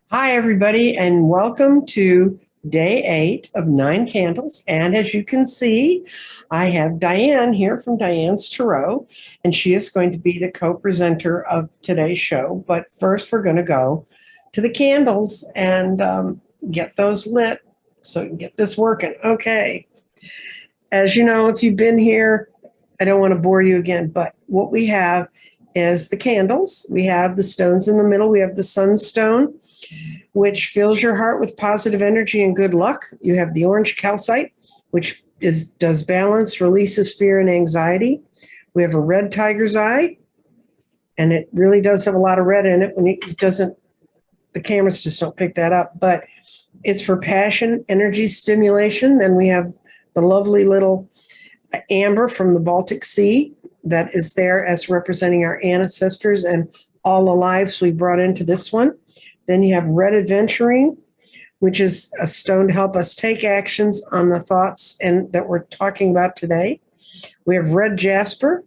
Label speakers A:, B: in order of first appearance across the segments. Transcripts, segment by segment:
A: Hi, everybody, and welcome to day 8 of 9 candles. And as you can see, I have Dianne here from Dianne's Tarot, and she is going to be the co-presenter of today's show. But first, we're going to go to the candles and get those lit so we can get this working. Okay. As you know, if you've been here, I don't want to bore you again, but what we have is the candles. We have the stones in the middle. We have the sunstone, which fills your heart with positive energy and good luck. You have the orange calcite, which does balance, releases fear and anxiety. We have a red tiger's eye, and it really does have a lot of red in it. When it doesn't, the cameras just don't pick that up, but it's for passion, energy stimulation. Then we have the lovely little amber from the Baltic Sea that is there as representing our ancestors and all the lives we brought into this one. Then you have red adventuring, which is a stone to help us take actions on the thoughts and that we're talking about today. We have red jasper,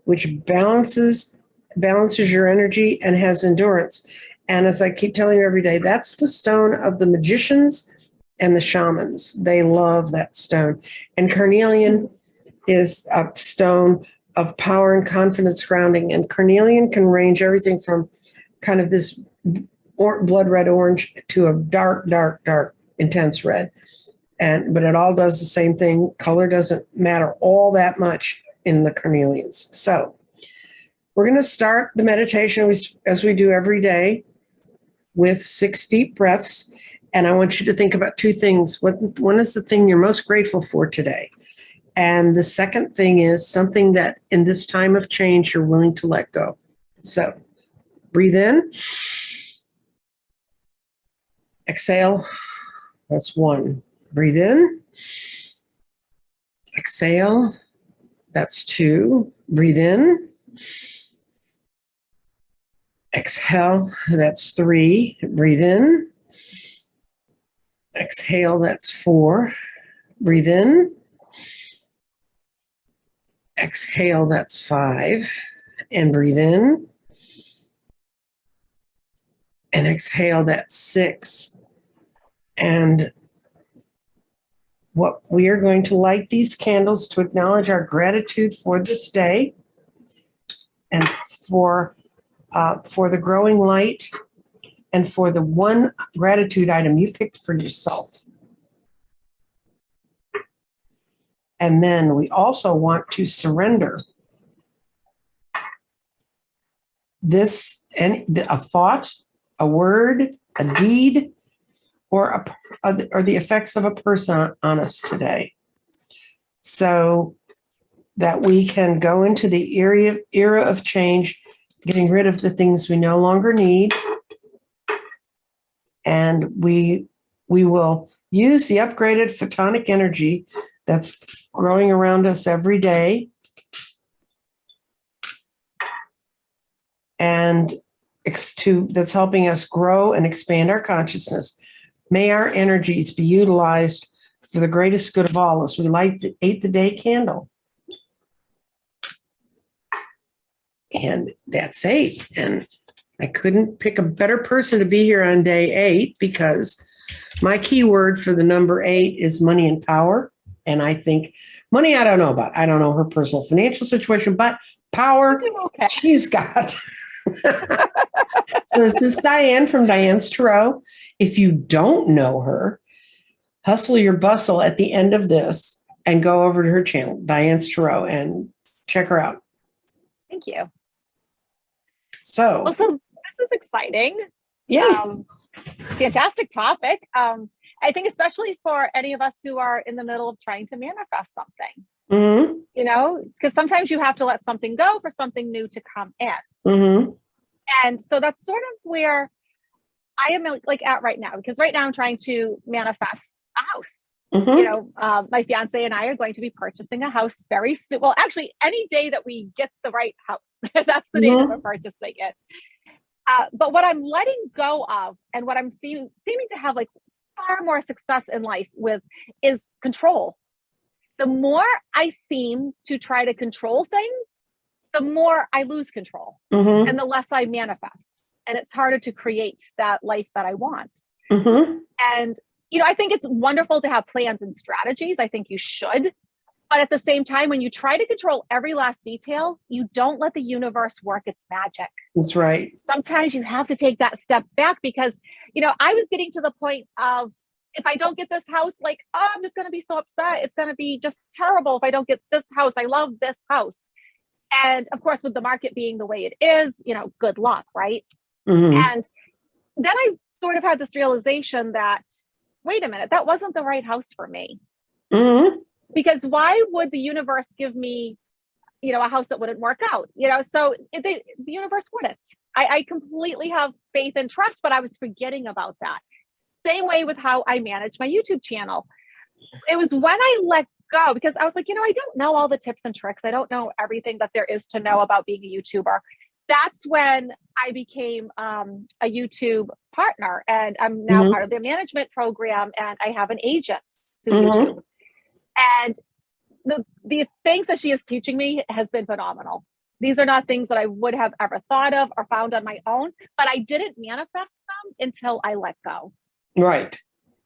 A: which balances your energy and has endurance. And as I keep telling you every day, that's the stone of the magicians and the shamans. They love that stone. And carnelian is a stone of power and confidence grounding. And carnelian can range everything from kind of this blood red orange to a dark, dark, dark, intense red. But it all does the same thing. Color doesn't matter all that much in the carnelians. So we're going to start the meditation as we do every day with 6 deep breaths. And I want you to think about 2 things. One is the thing you're most grateful for today. And the second thing is something that in this time of change, you're willing to let go. So breathe in. Exhale, that's 1. Breathe in. Exhale, that's 2. Breathe in. Exhale, that's 3. Breathe in. Exhale, that's 4. Breathe in. Exhale, that's 5. And breathe in. And exhale, that's 6. And what we are going to light these candles to acknowledge our gratitude for this day and for the growing light and for the one gratitude item you picked for yourself. And then we also want to surrender a thought, a word, a deed, or the effects of a person on us today, so that we can go into the era of change, getting rid of the things we no longer need, and we will use the upgraded photonic energy that's growing around us every day, and that's helping us grow and expand our consciousness. May our energies be utilized for the greatest good of all as we light the 8th day candle. And that's 8. And I couldn't pick a better person to be here on day 8 because my keyword for the number 8 is money and power. And I think money, I don't know about. I don't know her personal financial situation, but power,
B: okay.
A: She's got. So this is Dianne from Dianne's Tarot. If you don't know her, hustle your bustle at the end of this and go over to her channel, Dianne's Tarot, and check her out.
B: Thank you.
A: So
B: this is exciting.
A: Yes.
B: Fantastic topic. I think especially for any of us who are in the middle of trying to manifest something.
A: Mm-hmm.
B: You know, because sometimes you have to let something go for something new to come in.
A: Mm-hmm.
B: And so that's sort of where I am like at right now, because right now I'm trying to manifest a house.
A: Mm-hmm.
B: You know, my fiance and I are going to be purchasing a house very soon. Well, actually, any day that we get the right house, that's the day that we're purchasing it. But what I'm letting go of and what I'm seeming to have like far more success in life with is control. The more I seem to try to control things, the more I lose control and the less I manifest. and it's harder to create that life that I want.
A: Mm-hmm.
B: And, I think it's wonderful to have plans and strategies. I think you should. But at the same time, when you try to control every last detail, you don't let the universe work its magic.
A: That's right.
B: Sometimes you have to take that step back because, I was getting to the point of, if I don't get this house, like, oh, I'm just going to be so upset. It's going to be just terrible if I don't get this house. I love this house. And of course, with the market being the way it is, good luck, right?
A: Mm-hmm.
B: And then I sort of had this realization that, wait a minute, that wasn't the right house for me.
A: Mm-hmm.
B: Because why would the universe give me, a house that wouldn't work out? So the universe wouldn't. I completely have faith and trust, but I was forgetting about that. Same way with how I manage my YouTube channel. It was when I let go, because I was like, I don't know all the tips and tricks. I don't know everything that there is to know about being a YouTuber. That's when I became a YouTube partner, and I'm now
A: Mm-hmm.
B: part of their management program, and I have an agent through
A: Mm-hmm.
B: YouTube. And the things that she is teaching me has been phenomenal. These are not things that I would have ever thought of or found on my own, but I didn't manifest them until I let go.
A: Right.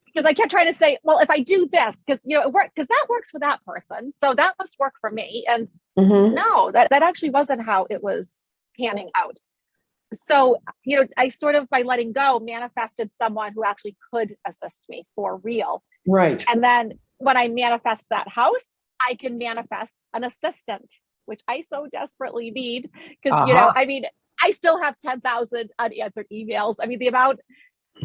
B: Because I kept trying to say, well, if I do this, because it works, because that works for that person, so that must work for me. And
A: Mm-hmm.
B: no, that actually wasn't how it was panning out. So, I sort of, by letting go, manifested someone who actually could assist me for real.
A: Right.
B: And then when I manifest that house, I can manifest an assistant, which I so desperately need. Because, I still have 10,000 unanswered emails. I mean, the amount,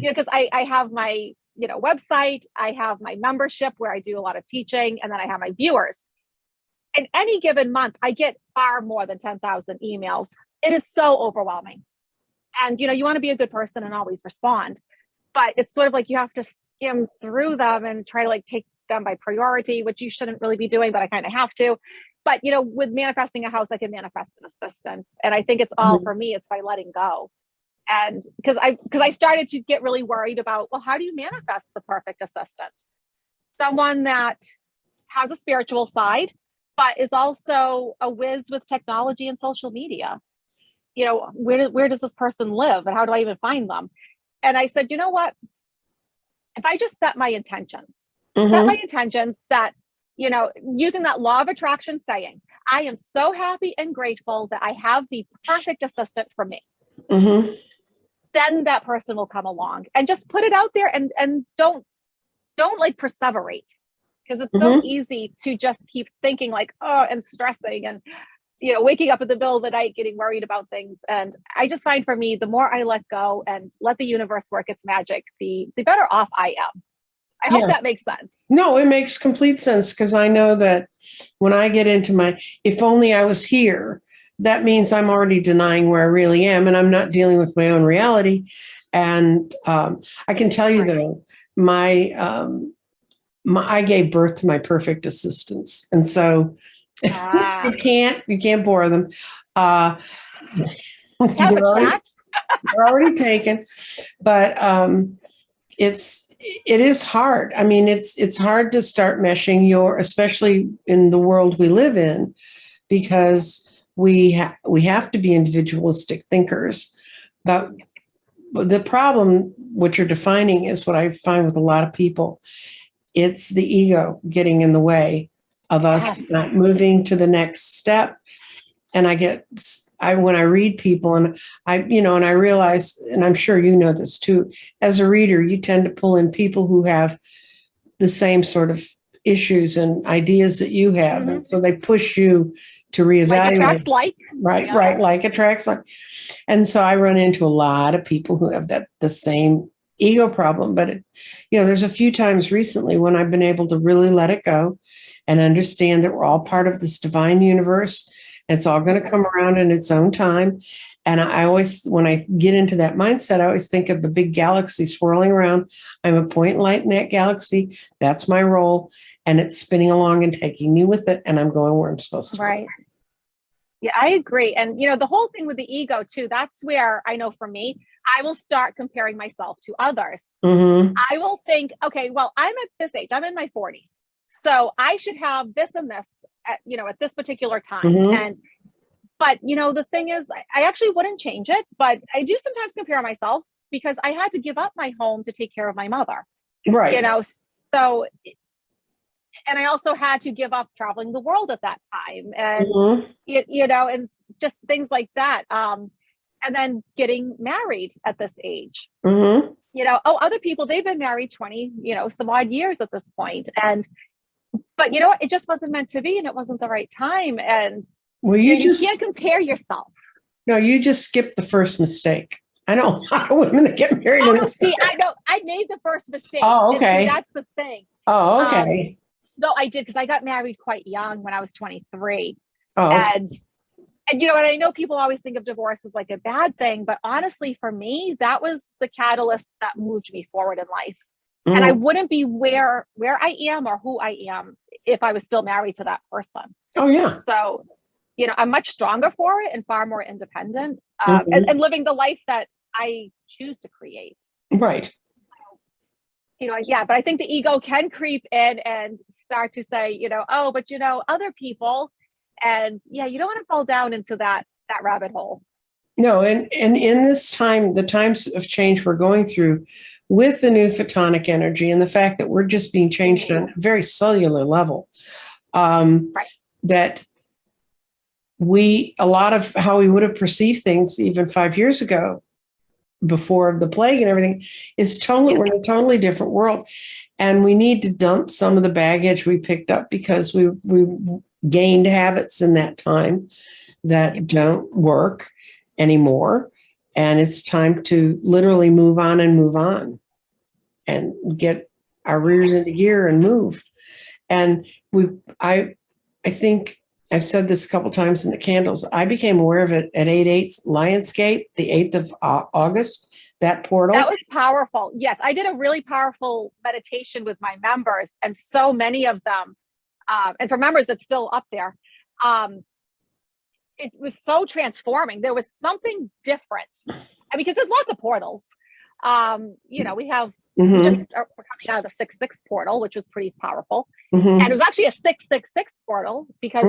B: because I have my, website, I have my membership where I do a lot of teaching, and then I have my viewers. In any given month, I get far more than 10,000 emails. It is so overwhelming. And, you want to be a good person and always respond. But it's sort of like you have to skim through them and try to take them by priority, which you shouldn't really be doing, but I kind of have to. But, with manifesting a house, I can manifest an assistant. And I think it's all
A: Mm-hmm.
B: for me. It's by letting go. And because I started to get really worried about, well, how do you manifest the perfect assistant? Someone that has a spiritual side, but is also a whiz with technology and social media. Where does this person live, and how do I even find them? And I said, you know what? If I just set my intentions that, using that law of attraction saying, I am so happy and grateful that I have the perfect assistant for me.
A: Mm-hmm.
B: Then that person will come along, and just put it out there, and don't perseverate, because it's so
A: Mm-hmm.
B: easy to just keep thinking and stressing and, waking up in the middle of the night, getting worried about things. And I just find, for me, the more I let go and let the universe work its magic, the better off I am. I hope that makes sense.
A: No, it makes complete sense, because I know that when I get into if only I was here, that means I'm already denying where I really am, and I'm not dealing with my own reality. And I can tell you, though, I gave birth to my perfect assistants, and so you can't bore them.
B: Have a cat.
A: They're already taken, but it is hard. I mean, it's hard to start meshing especially in the world we live in, because we have to be individualistic thinkers. But the problem, what you're defining, is what I find with a lot of people. It's the ego getting in the way of us not moving to the next step. And when I read people, and I realize, and I'm sure you know this too, as a reader, you tend to pull in people who have the same sort of issues and ideas that you have.
B: Mm-hmm.
A: And so they push you to reevaluate.
B: Like attracts like.
A: Right, yeah. Right. Like attracts like. And so I run into a lot of people who have the same ego problem. But there's a few times recently when I've been able to really let it go and understand that we're all part of this divine universe. It's all going to come around in its own time. And I always, when I get into that mindset, I always think of the big galaxy swirling around. I'm a point light in that galaxy. That's my role. And it's spinning along and taking me with it. And I'm going where I'm supposed to.
B: Right. Yeah, I agree. And, the whole thing with the ego too, that's where I know, for me, I will start comparing myself to others.
A: Mm-hmm.
B: I will think, okay, well, I'm at this age, I'm in my 40s. So I should have this and this at this particular time.
A: Mm-hmm.
B: And But, the thing is, I actually wouldn't change it, but I do sometimes compare myself because I had to give up my home to take care of my mother,
A: Right.
B: So, and I also had to give up traveling the world at that time, and,
A: Mm-hmm.
B: and just things like that. And then getting married at this age,
A: Mm-hmm.
B: other people, they've been married 20, some odd years at this point. But it just wasn't meant to be, and it wasn't the right time. And
A: Well,
B: you can't compare yourself.
A: no, you just skipped the first mistake. I know a lot of women that get married.
B: Oh no, see, I know I made the first mistake.
A: Oh,
B: And see,
A: okay.
B: that's the thing.
A: Oh, okay.
B: No, I did, because I got married quite young when I was 23.
A: Oh, okay.
B: And and I know people always think of divorce as like a bad thing, but honestly, for me, that was the catalyst that moved me forward in life. And I
A: Mm-hmm.
B: wouldn't be where I am or who I am if I was still married to that person.
A: Oh, yeah.
B: So, I'm much stronger for it and far more independent,
A: Mm-hmm.
B: and living the life that I choose to create.
A: Right.
B: Yeah, but I think the ego can creep in and start to say, oh, but other people, and yeah, you don't want to fall down into that rabbit hole.
A: No, and in this time, the times of change we're going through with the new photonic energy and the fact that we're just being changed on a very cellular level,
B: Right.
A: that a lot of how we would have perceived things even 5 years ago, before the plague and everything, is totally, we're in a totally different world. And we need to dump some of the baggage we picked up because we gained habits in that time that don't work anymore. And it's time to literally move on and get our rears into gear and move. And I think I've said this a couple times in the candles. I became aware of it at 8/8 Lionsgate, the 8th of August, that portal.
B: That was powerful. Yes, I did a really powerful meditation with my members, and so many of them, and for members, it's still up there. It was so transforming. There was something different. Because there's lots of portals. We have, we just we're coming out of the 6/6 portal, which was pretty powerful. And it was actually a 666 portal because,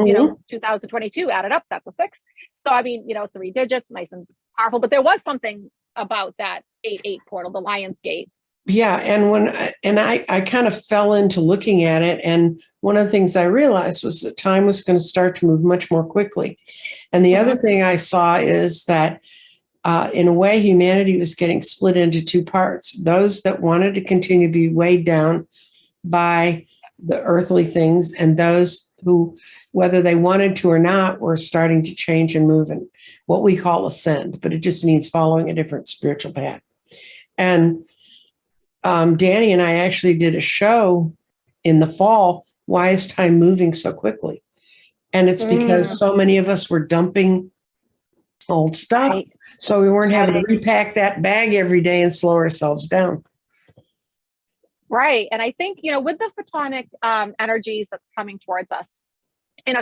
B: 2022 added up, that's a 6. So, 3 digits, nice and powerful. But there was something about that 8/8 portal, the Lion's Gate.
A: Yeah. And I kind of fell into looking at it. And one of the things I realized was that time was going to start to move much more quickly. And the other thing I saw is that in a way, humanity was getting split into two parts. Those that wanted to continue to be weighed down by the earthly things, and those who, whether they wanted to or not, were starting to change and move in what we call ascend, but it just means following a different spiritual path. And Danny and I actually did a show in the fall. Why is time moving so quickly? And it's because so many of us were dumping old stuff. Right. So we weren't having to repack that bag every day and slow ourselves down.
B: Right. And I think, with the photonic energies that's coming towards us,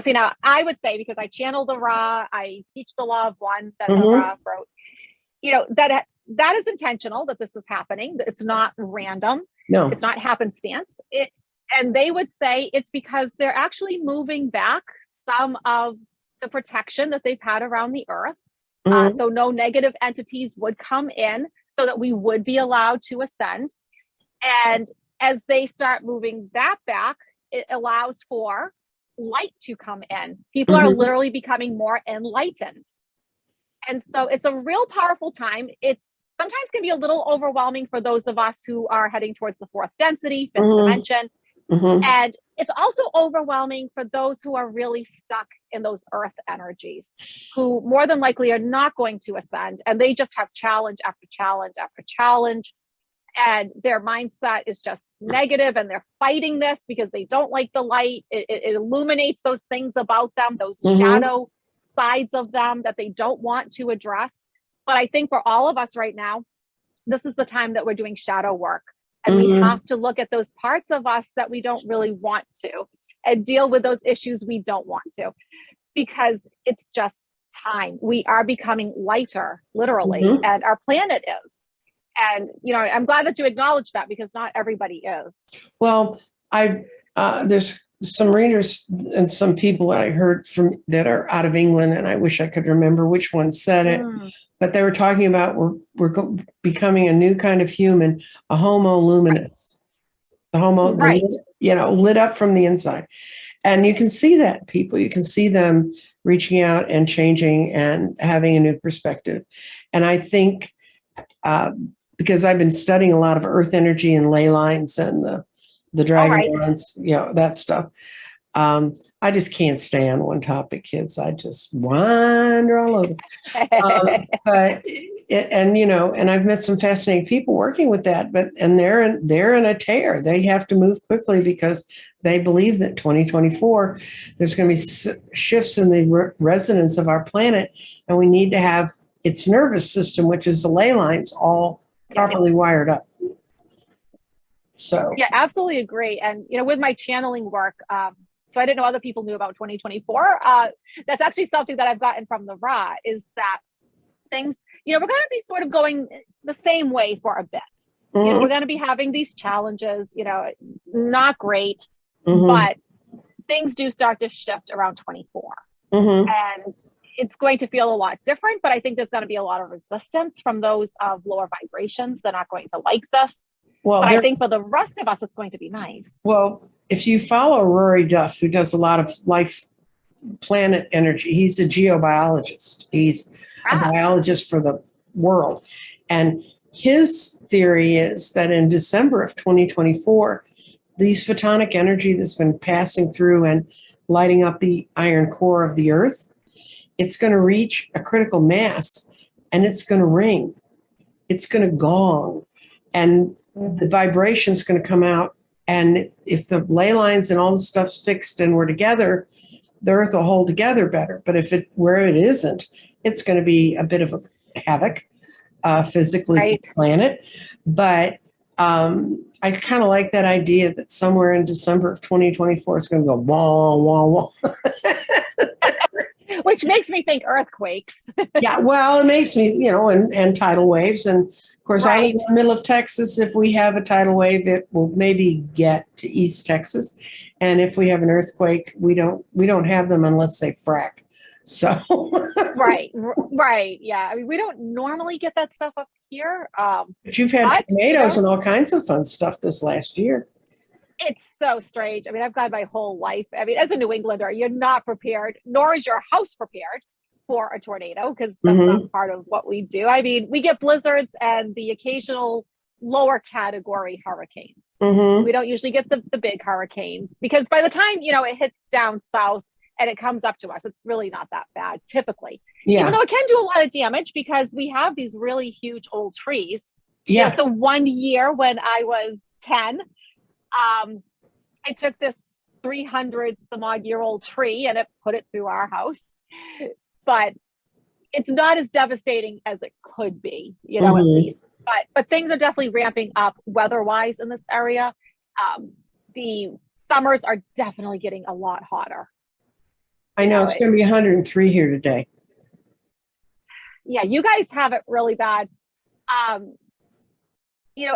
B: see, now I would say, because I channel the Ra, I teach the law of one that the Ra wrote, that is intentional, that this is happening. It's not random.
A: No,
B: it's not happenstance. And they would say it's because they're actually moving back some of the protection that they've had around the earth. So no negative entities would come in, so that we would be allowed to ascend. And as they start moving that back, it allows for light to come in. People are literally becoming more enlightened. And so it's a real powerful time. It's sometimes can be a little overwhelming for those of us who are heading towards the fourth density, fifth dimension. And it's also overwhelming for those who are really stuck in those earth energies, who more than likely are not going to ascend. And they just have challenge after challenge after challenge. And their mindset is just negative, and they're fighting this because they don't like the light. It illuminates those things about them, those shadow sides of them that they don't want to address. But I think for all of us right now, this is the time that we're doing shadow work. And we have to look at those parts of us that we don't really want to, and deal with those issues we don't want to, because it's just time. We are becoming lighter, literally, and our planet is. And, I'm glad that you acknowledge that, because not everybody is.
A: Well, There's some readers and some people that I heard from that are out of England, and I wish I could remember which one said it, but they were talking about becoming a new kind of human, a homo luminous, the homo,
B: Right.
A: lit up from the inside. And you can see that people, you can see them reaching out and changing and having a new perspective. And I think because I've been studying a lot of earth energy and ley lines and the dragon lines, that stuff. I just can't stay on one topic, kids. I just wander all over. And I've met some fascinating people working with that, and they're in a tear. They have to move quickly because they believe that 2024 there's going to be shifts in the resonance of our planet, and we need to have its nervous system, which is the ley lines, all properly wired up. So
B: yeah, absolutely agree. And with my channeling work, so I didn't know other people knew about 2024. That's actually something that I've gotten from the Ra, is that things, we're going to be sort of going the same way for a bit. We're going to be having these challenges, not great, but things do start to shift around 24. And it's going to feel a lot different, but I think there's going to be a lot of resistance from those of lower vibrations. They're not going to like this. Well, but I think for the rest of us, it's going to be nice.
A: Well, if you follow Rory Duff, who does a lot of life planet energy, he's a geobiologist. He's a biologist for the world. And his theory is that in December of 2024, these photonic energy that's been passing through and lighting up the iron core of the earth, it's going to reach a critical mass, and it's going to ring. It's going to gong. And the vibration's going to come out. And if the ley lines and all the stuff's fixed and we're together, the earth will hold together better. But where it isn't, it's going to be a bit of a havoc physically for the planet. But I kind of like that idea that somewhere in December of 2024, it's going to go wah, wah, wah.
B: Which makes me think earthquakes.
A: Yeah, well, it makes me, and tidal waves. And of course, I live in the middle of Texas. If we have a tidal wave, it will maybe get to East Texas. And if we have an earthquake, we don't have them unless they frack. So
B: right. Yeah. I mean, we don't normally get that stuff up here.
A: But you've had tornadoes and all kinds of fun stuff this last year.
B: It's so strange. I mean, I've got my whole life. I mean, as a New Englander, you're not prepared, nor is your house prepared for a tornado, because that's not part of what we do. I mean, we get blizzards and the occasional lower category hurricanes. We don't usually get the big hurricanes, because by the time, it hits down south and it comes up to us, it's really not that bad typically. Yeah. Even though it can do a lot of damage because we have these really huge old trees. Yeah. So one year when I was 10, I took this 300 some odd year old tree and it put it through our house, but it's not as devastating as it could be, at least. But things are definitely ramping up weather-wise in this area. The summers are definitely getting a lot hotter.
A: I know it's going to be 103 here today.
B: Yeah, you guys have it really bad.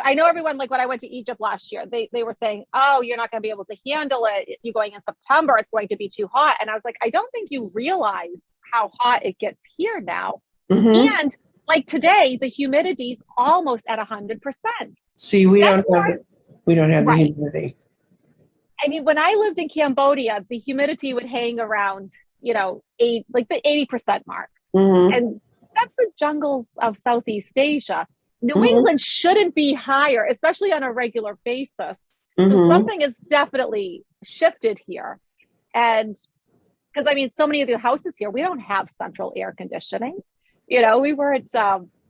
B: I know everyone, like when I went to Egypt last year, they were saying, oh, you're not going to be able to handle it. You're going in September, it's going to be too hot. And I was like, I don't think you realize how hot it gets here now. And like today, the humidity's almost at 100%.
A: See, we don't have the humidity.
B: I mean, when I lived in Cambodia, the humidity would hang around, the 80% mark. And that's the jungles of Southeast Asia. New England shouldn't be higher, especially on a regular basis. So something has definitely shifted here. And because I mean, so many of the houses here, we don't have central air conditioning. We weren't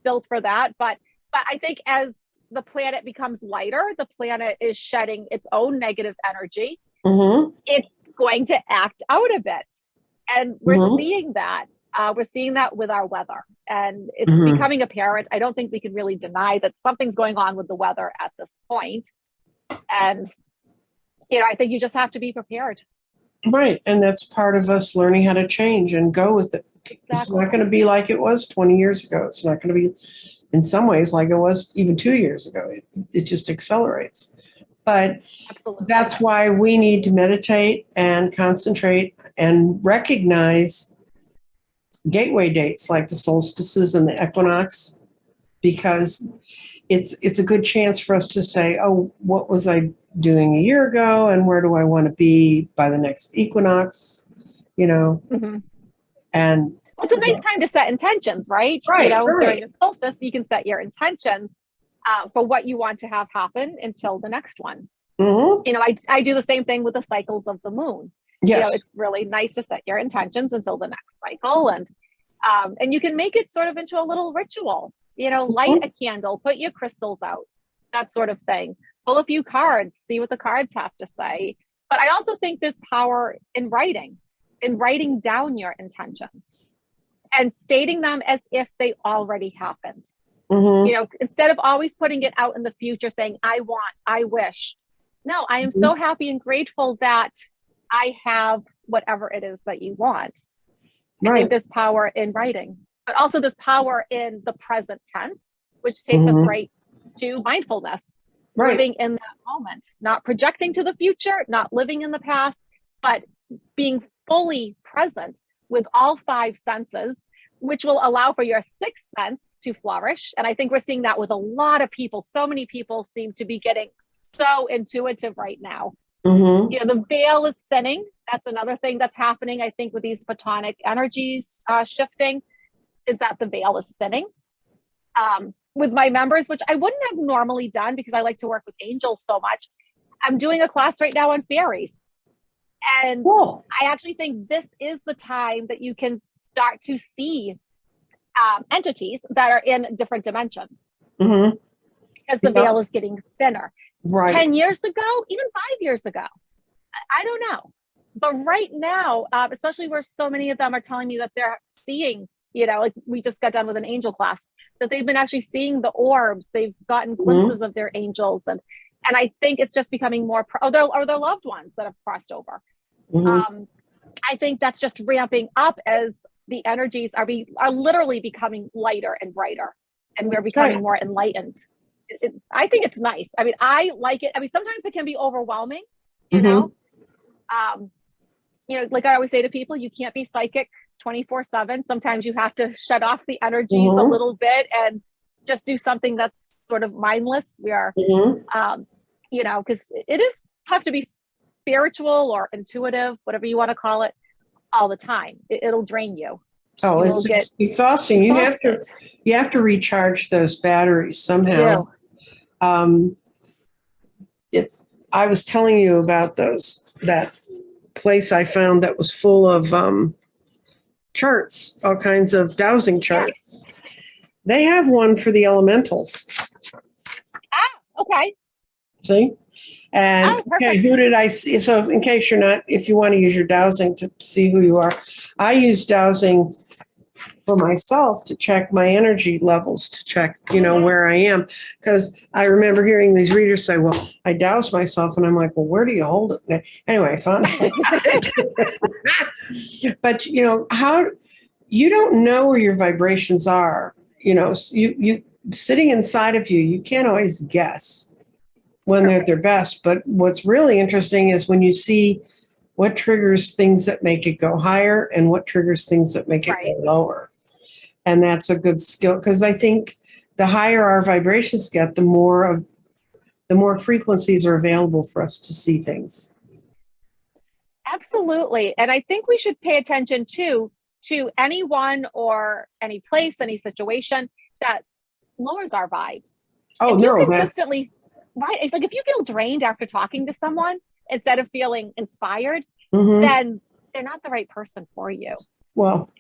B: built for that. But I think as the planet becomes lighter, the planet is shedding its own negative energy. It's going to act out a bit. And we're seeing that. We're seeing that with our weather. And it's becoming apparent. I don't think we can really deny that something's going on with the weather at this point. And, I think you just have to be prepared.
A: Right. And that's part of us learning how to change and go with it. Exactly. It's not going to be like it was 20 years ago. It's not going to be, in some ways, like it was even 2 years ago. It just accelerates. But
B: Absolutely.
A: that's why we need to meditate and concentrate and recognize gateway dates like the solstices and the equinox, because it's a good chance for us to say, oh, what was I doing a year ago and where do I want to be by the next equinox,
B: Mm-hmm.
A: and
B: Well, it's a nice time to set intentions, right?
A: Right,
B: During the solstice, you can set your intentions for what you want to have happen until the next one.
A: Mm-hmm.
B: I do the same thing with the cycles of the moon.
A: Yes.
B: It's really nice to set your intentions until the next cycle, and you can make it sort of into a little ritual. Light a candle, put your crystals out, that sort of thing. Pull a few cards, see what the cards have to say. But I also think there's power in writing down your intentions and stating them as if they already happened.
A: Mm-hmm.
B: Instead of always putting it out in the future saying, I want, I wish. No, I am
A: Mm-hmm.
B: so happy and grateful that I have whatever it is that you want.
A: Right.
B: I think there's power in writing, but also there's power in the present tense, which takes
A: Mm-hmm.
B: us right to mindfulness,
A: Right.
B: living in that moment, not projecting to the future, not living in the past, but being fully present with all five senses, which will allow for your sixth sense to flourish. And I think we're seeing that with a lot of people. So many people seem to be getting so intuitive right now.
A: Mm-hmm.
B: The veil is thinning. That's another thing that's happening, I think, with these photonic energies shifting, is that the veil is thinning. With my members, which I wouldn't have normally done because I like to work with angels so much, I'm doing a class right now on fairies. And
A: Cool.
B: I actually think this is the time that you can start to see entities that are in different dimensions,
A: Mm-hmm.
B: because the veil is getting thinner.
A: Right.
B: 10 years ago, even 5 years ago, I don't know. But right now, especially where so many of them are telling me that they're seeing, like we just got done with an angel class, that they've been actually seeing the orbs. They've gotten glimpses of their angels. And I think it's just becoming more, or their loved ones that have crossed over.
A: Mm-hmm.
B: I think that's just ramping up as the energies are literally becoming lighter and brighter, and we're becoming more enlightened. I think it's nice. I mean, I like it. I mean, sometimes it can be overwhelming, like I always say to people, you can't be psychic 24/7. Sometimes you have to shut off the energies a little bit and just do something that's sort of mindless. We are, because it is tough to be spiritual or intuitive, whatever you want to call it, all the time. It'll drain you.
A: Oh, it's exhausting. You have to recharge those batteries somehow. I was telling you about that place I found that was full of charts, all kinds of dowsing charts. Yes. They have one for the elementals.
B: Okay.
A: See? And okay, who did I see? So in case if you want to use your dowsing to see who you are, I use dowsing for myself to check my energy levels, to check, where I am. Because I remember hearing these readers say, well, I douse myself. And I'm like, well, where do you hold it? Anyway, I found out. But, how you don't know where your vibrations are. You sitting inside of you, you can't always guess when they're at their best. But what's really interesting is when you see what triggers things that make it go higher and what triggers things that make it go lower. And that's a good skill, because I think the higher our vibrations get, the more frequencies are available for us to see things.
B: Absolutely. And I think we should pay attention to anyone or any place, any situation that lowers our vibes.
A: Oh,
B: if
A: no.
B: You consistently, right? It's like if you feel drained after talking to someone instead of feeling inspired, then they're not the right person for you.
A: Well,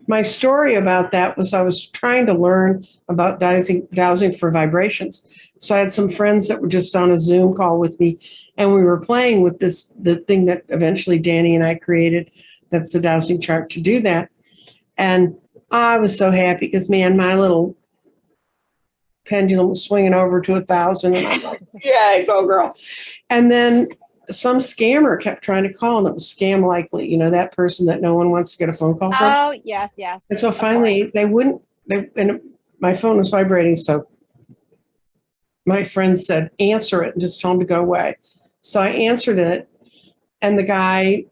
A: my story about that was I was trying to learn about dowsing for vibrations. So I had some friends that were just on a Zoom call with me, and we were playing with the thing that eventually Danny and I created. That's the dowsing chart to do that. And I was so happy because, man, my little pendulum was swinging over to 1,000, and I'm like, yeah, go girl. And then some scammer kept trying to call, and it was scam likely, that person that no one wants to get a phone call from.
B: Oh, yes.
A: And so finally they wouldn't, and my phone was vibrating. So my friend said, answer it and just tell him to go away. So I answered it, and the guy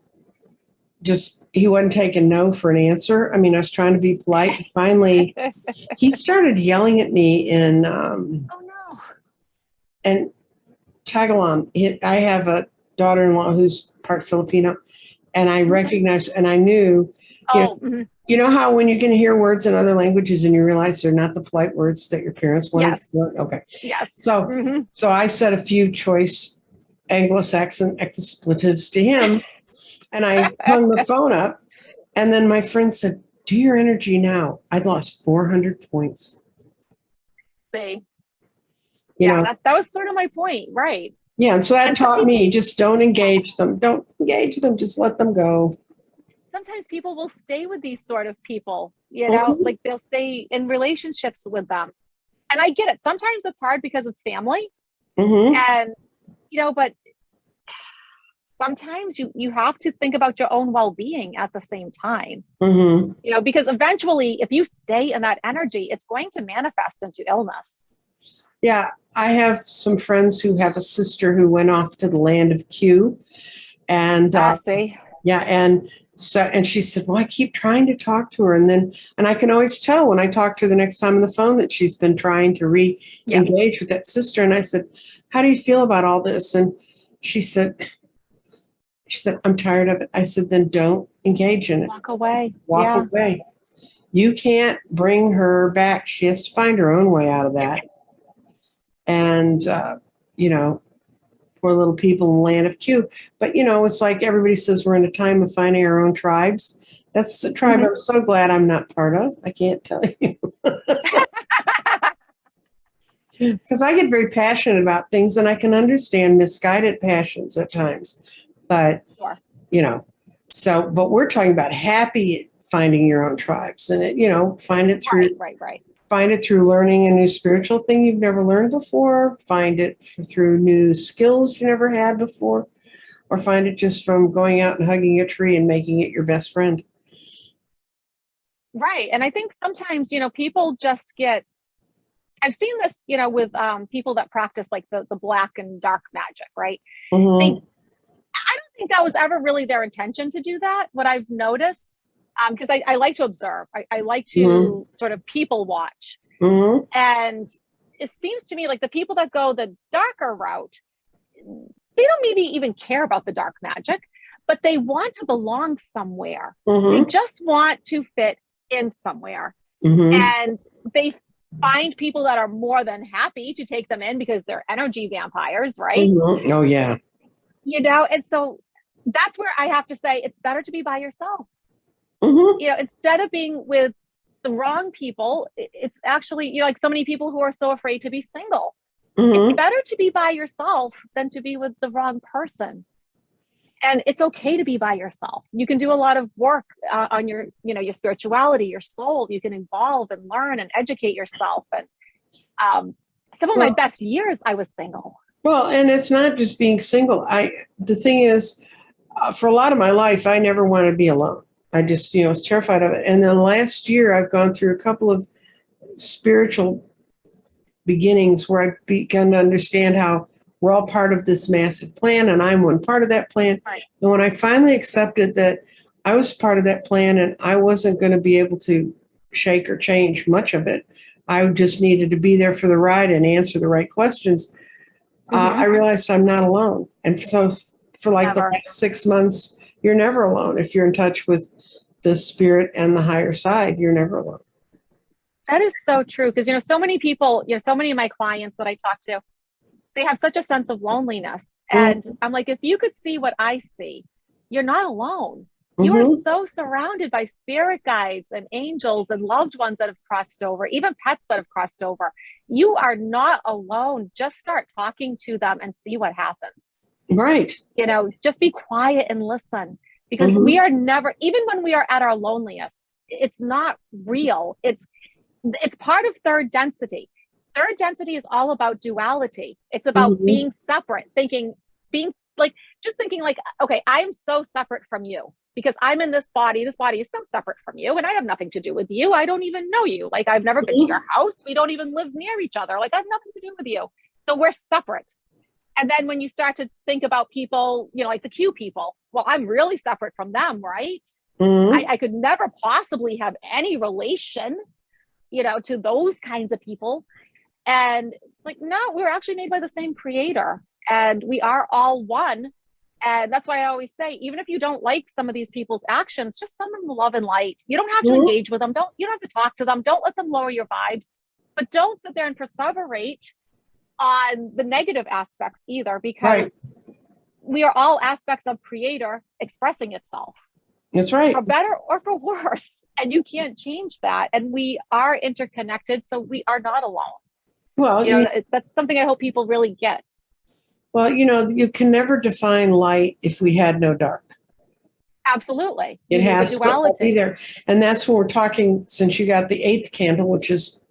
A: he wasn't taking no for an answer. I mean, I was trying to be polite. Finally, he started yelling at me in
B: Oh no.
A: and Tagalog. I have a daughter-in-law who's part Filipino, and I recognized and I knew, you know how when you can hear words in other languages and you realize they're not the polite words that your parents wanted.
B: Yes.
A: Okay.
B: Yes.
A: So so I said a few choice Anglo-Saxon expletives to him, and I hung the phone up. And then my friend said, "Do your energy now." I'd lost 400 points.
B: See.
A: You know,
B: that was sort of my point, right?
A: Yeah, and so that taught me, just don't engage them. Don't engage them. Just let them go.
B: Sometimes people will stay with these sort of people, you know, like they'll stay in relationships with them. And I get it. Sometimes it's hard because it's family. And, you know, but sometimes you have to think about your own well-being at the same time, you know, because eventually if you stay in that energy, it's going to manifest into illness.
A: Yeah, I have some friends who have a sister who went off to the land of Q, and yeah, and so and she said, "Well, I keep trying to talk to her, and I can always tell when I talk to her the next time on the phone that she's been trying to re-engage with that sister." And I said, "How do you feel about all this?" And she said, "I'm tired of it." I said, "Then don't engage in it.
B: Walk away.
A: Walk away. You can't bring her back. She has to find her own way out of that." And, you know, poor little people in the land of Q. But, you know, it's like everybody says we're in a time of finding our own tribes. That's a tribe I'm so glad I'm not part of. I can't tell you. Because I get very passionate about things, and I can understand misguided passions at times. But, you know, but we're talking about happy finding your own tribes, and it, you know, find it through.
B: Right.
A: Find it through learning a new spiritual thing you've never learned before. Find it through new skills you never had before. Or find it just from going out and hugging a tree and making it your best friend.
B: Right. And I think sometimes, you know, people just I've seen this, you know, with people that practice like the black and dark magic, right? I don't think that was ever really their intention to do that. What I've noticed, because I like to observe. I like to sort of people watch. And it seems to me like the people that go the darker route, they don't maybe even care about the dark magic, but they want to belong somewhere. They just want to fit in somewhere. And they find people that are more than happy to take them in because they're energy vampires, right?
A: Oh, yeah.
B: You know, and so that's where I have to say it's better to be by yourself. You know, instead of being with the wrong people, it's actually, you know, like so many people who are so afraid to be single. It's better to be by yourself than to be with the wrong person. And it's okay to be by yourself. You can do a lot of work on your, you know, your spirituality, your soul. You can evolve and learn and educate yourself. And some of my best years, I was single.
A: Well, and it's not just being single. The thing is, for a lot of my life, I never wanted to be alone. I just, you know, was terrified of it. And then last year, I've gone through a couple of spiritual beginnings where I've begun to understand how we're all part of this massive plan, and I'm one part of that plan. And when I finally accepted that I was part of that plan and I wasn't going to be able to shake or change much of it, I just needed to be there for the ride and answer the right questions. I realized I'm not alone. And so for like the last 6 months, you're never alone. If you're in touch with the spirit and the higher side, you're never alone.
B: That is so true. Because, you know, so many people, you know, so many of my clients that I talk to, they have such a sense of loneliness. And I'm like, if you could see what I see, you're not alone. You are so surrounded by spirit guides and angels and loved ones that have crossed over, even pets that have crossed over. You are not alone. Just start talking to them and see what happens.
A: Right.
B: You know, just be quiet and listen, because we are never, even when we are at our loneliest, it's not real. It's part of third density. Third density is all about duality. It's about being separate, being like, just thinking like, okay, I'm so separate from you because I'm in this body. This body is so separate from you, and I have nothing to do with you. I don't even know you. Like, I've never been to your house. We don't even live near each other. Like, I have nothing to do with you. So we're separate. And then when you start to think about people, like the Q people, well, I'm really separate from them, right?
A: Mm-hmm.
B: I could never possibly have any relation, to those kinds of people. And it's like, no, we're actually made by the same creator and we are all one. And that's why I always say, even if you don't like some of these people's actions, just send them love and light. You don't have to engage with them. You don't have to talk to them. Don't let them lower your vibes, but don't sit there and perseverate on the negative aspects either, because we are all aspects of creator expressing itself.
A: That's right.
B: For better or for worse. And you can't change that. And we are interconnected, so we are not alone.
A: Well,
B: that's something I hope people really get.
A: Well, you can never define light if we had no dark.
B: Absolutely.
A: It has to be there. And that's when we're talking, since you got the 8th candle, which is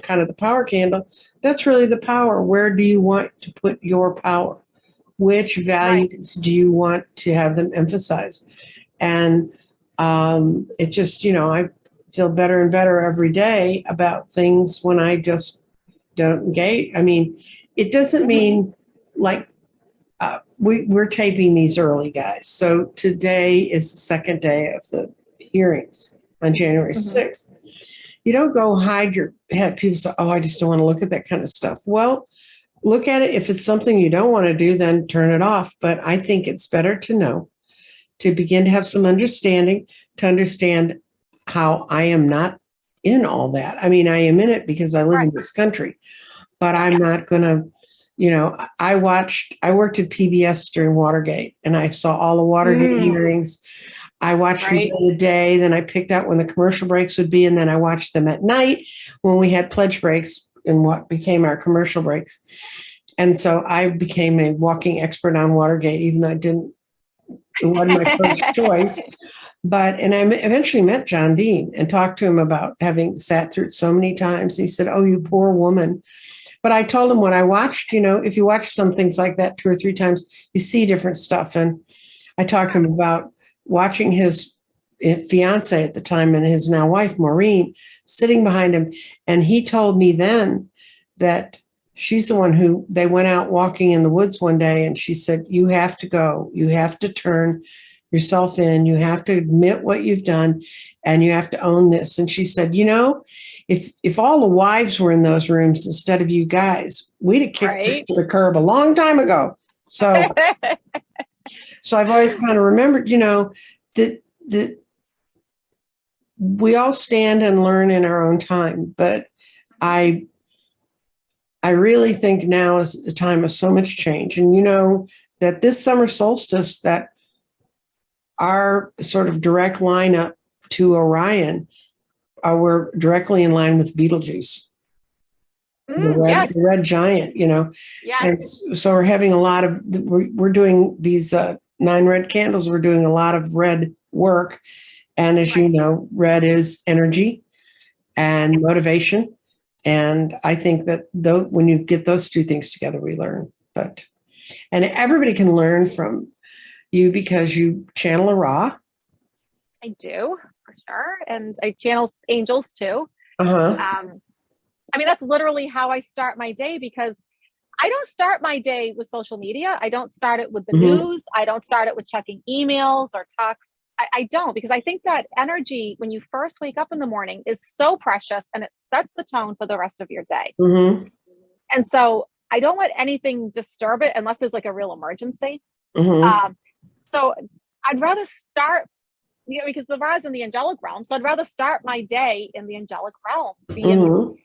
A: kind of the power candle, that's really the power. Where do you want to put your power? Which values do you want to have them emphasize? And it just, I feel better and better every day about things when I just don't engage. I mean, it doesn't mean like we're taping these early, guys. So today is the second day of the hearings on January 6th. You don't go hide your head. People say, oh, I just don't want to look at that kind of stuff. Well, look at it. If it's something you don't want to do, then turn it off. But I think it's better to know, to begin to have some understanding, to understand how I am not in all that. I mean, I am in it because I live in this country, but I'm not going to, I worked at PBS during Watergate and I saw all the Watergate hearings. I watched them during the day, then I picked out when the commercial breaks would be, and then I watched them at night when we had pledge breaks and what became our commercial breaks. And so I became a walking expert on Watergate, even though it wasn't my first choice. And I eventually met John Dean and talked to him about having sat through it so many times. He said, oh, you poor woman. But I told him when I watched, if you watch some things like that 2 or 3 times, you see different stuff. And I talked to him about watching his fiance at the time and his now wife, Maureen, sitting behind him. And he told me then that she's the one who they went out walking in the woods one day. And she said, you have to go. You have to turn yourself in. You have to admit what you've done and you have to own this. And she said, if all the wives were in those rooms instead of you guys, we'd have kicked this to the curb a long time ago. So, so I've always kind of remembered, that we all stand and learn in our own time. But I really think now is a time of so much change. And that this summer solstice, that our sort of direct line up to Orion, we're directly in line with Betelgeuse, the red giant, And so we're having a lot of, we're doing these 9 red candles. We're doing a lot of red work. And as you know, red is energy and motivation. And I think that when you get those 2 things together, we learn. And everybody can learn from you because you channel a Ra.
B: I do, for sure. And I channel angels too. That's literally how I start my day, because I don't start my day with social media. I don't start it with the news. I don't start it with checking emails or texts. I don't, because I think that energy when you first wake up in the morning is so precious and it sets the tone for the rest of your day. And so I don't let anything disturb it unless there's like a real emergency. So I'd rather start, because the Ra's in the angelic realm. So I'd rather start my day in the angelic realm, being,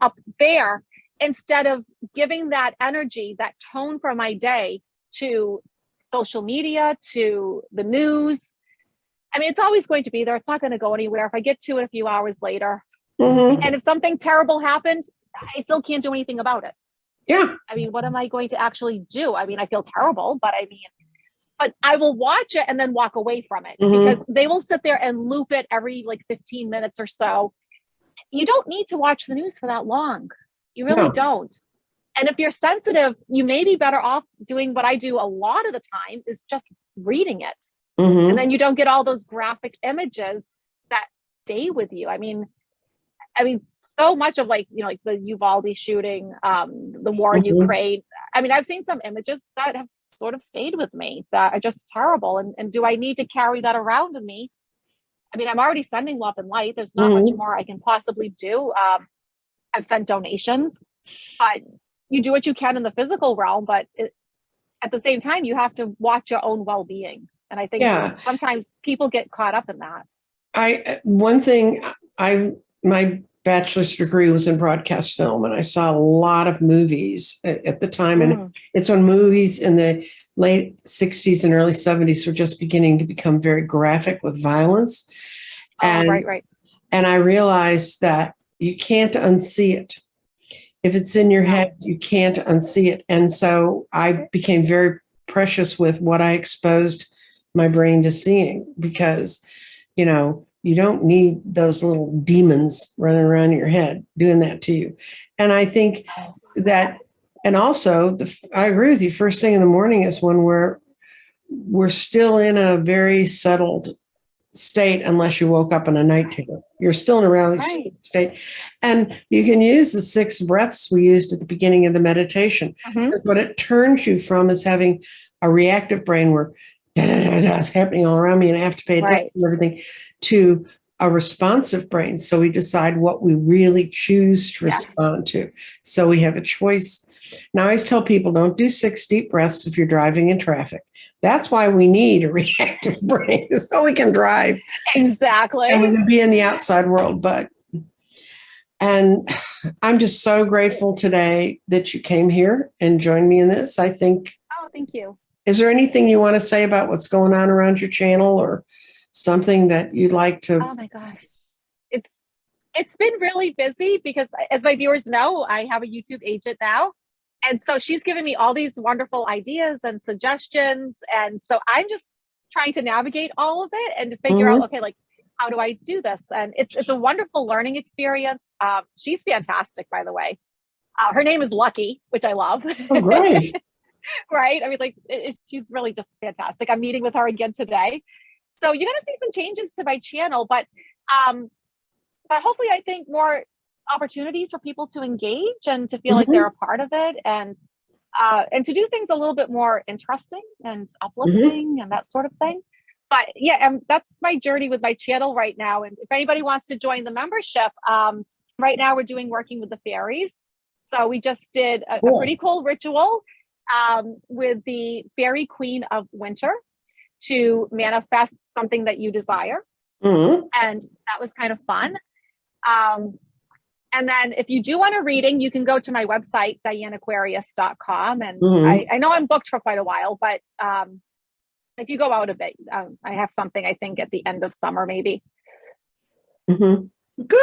B: up there, instead of giving that energy, that tone for my day to social media, to the news. It's always going to be there. It's not going to go anywhere. If I get to it a few hours later, and if something terrible happened, I still can't do anything about it.
A: Yeah.
B: What am I going to actually do? I feel terrible, but I will watch it and then walk away from it, because they will sit there and loop it every 15 minutes or so. You don't need to watch the news for that long. You really don't. And if you're sensitive, you may be better off doing what I do a lot of the time, is just reading it. And then you don't get all those graphic images that stay with you. so much of like, like the Uvalde shooting, the war in Ukraine. I mean, I've seen some images that have sort of stayed with me that are just terrible. And do I need to carry that around with me? I mean, I'm already sending love and light. There's not much more I can possibly do. I've sent donations, but you do what you can in the physical realm, but at the same time, you have to watch your own well-being. And I think sometimes people get caught up in that.
A: My bachelor's degree was in broadcast film, and I saw a lot of movies at the time. And it's when movies in the late 60s and early 70s were just beginning to become very graphic with violence.
B: Right.
A: And I realized that you can't unsee it. If it's in your head, you can't unsee it. And so I became very precious with what I exposed my brain to seeing, because, you don't need those little demons running around your head doing that to you. And I think that, and also I agree with you, first thing in the morning is when we're still in a very settled state, unless you woke up in a night terror. You're still in a rally state. And you can use the 6 breaths we used at the beginning of the meditation. What it turns you from is having a reactive brain where it's happening all around me and I have to pay attention to everything, to a responsive brain. So we decide what we really choose to respond to. So we have a choice. Now, I always tell people, don't do 6 deep breaths if you're driving in traffic. That's why we need a reactive brain, so we can drive.
B: Exactly.
A: And we can be in the outside world. And I'm just so grateful today that you came here and joined me in this. I think.
B: Oh, thank you.
A: Is there anything you want to say about what's going on around your channel, or something that you'd like to?
B: Oh my gosh. It's been really busy because, as my viewers know, I have a YouTube agent now. And so she's given me all these wonderful ideas and suggestions. And so I'm just trying to navigate all of it and to figure out, okay, like, how do I do this? And it's a wonderful learning experience. She's fantastic, by the way. Her name is Lucky, which I love.
A: Oh, great.
B: Right? I mean, like, she's really just fantastic. I'm meeting with her again today. So you're going to see some changes to my channel, but hopefully I think more opportunities for people to engage and to feel like they're a part of it, and to do things a little bit more interesting and uplifting and that sort of thing. But yeah, that's my journey with my channel right now. And if anybody wants to join the membership, right now we're doing Working with the Fairies. So we just did a pretty cool ritual with the Fairy Queen of Winter to manifest something that you desire. And that was kind of fun. And then if you do want a reading, you can go to my website, dianneaquarius.com. And I know I'm booked for quite a while, but if you go out a bit, I have something, I think, at the end of summer, maybe.
A: Good.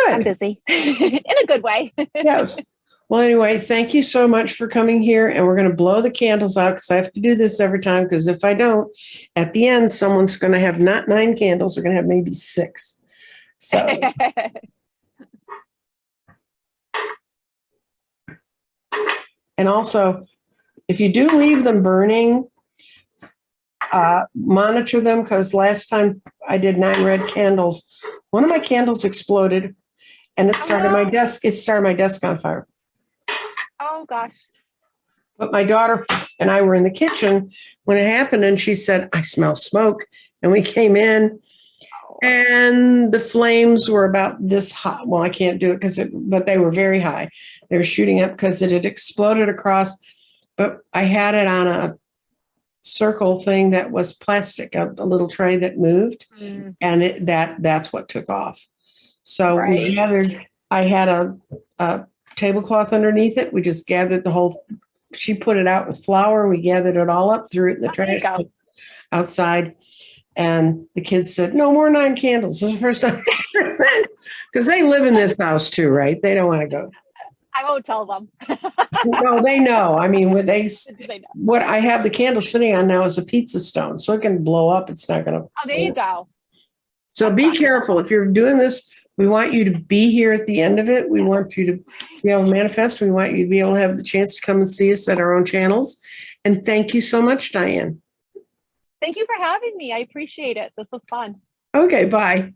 B: I'm busy in a good way.
A: Yes. Well, anyway, thank you so much for coming here. And we're going to blow the candles out, because I have to do this every time, because if I don't, at the end, someone's going to have not 9 candles, they're going to have maybe 6. So. And also, if you do leave them burning, monitor them, because last time I did 9 red candles, one of my candles exploded, and it started my desk. It started my desk on fire.
B: Oh gosh!
A: But my daughter and I were in the kitchen when it happened, and she said, "I smell smoke." And we came in, and the flames were about this high. Well, I can't do it but they were very high. They were shooting up because it had exploded across. But I had it on a circle thing that was plastic, a little tray that moved, and that's what took off. So we gathered. I had a tablecloth underneath it. We just gathered the whole. She put it out with flour. We gathered it all up, threw it in the trash outside. And the kids said, "No more 9 candles." This is the first time, because they live in this house too, right? They don't want to go.
B: I won't tell them.
A: No, they know. I mean, what I have the candle sitting on now is a pizza stone, so it can blow up. It's not going to.
B: Oh, there you go.
A: So be careful if you're doing this. We want you to be here at the end of it. We want you to be able to manifest. We want you to be able to have the chance to come and see us at our own channels. And thank you so much, Dianne.
B: Thank you for having me. I appreciate it. This was fun.
A: Okay, bye.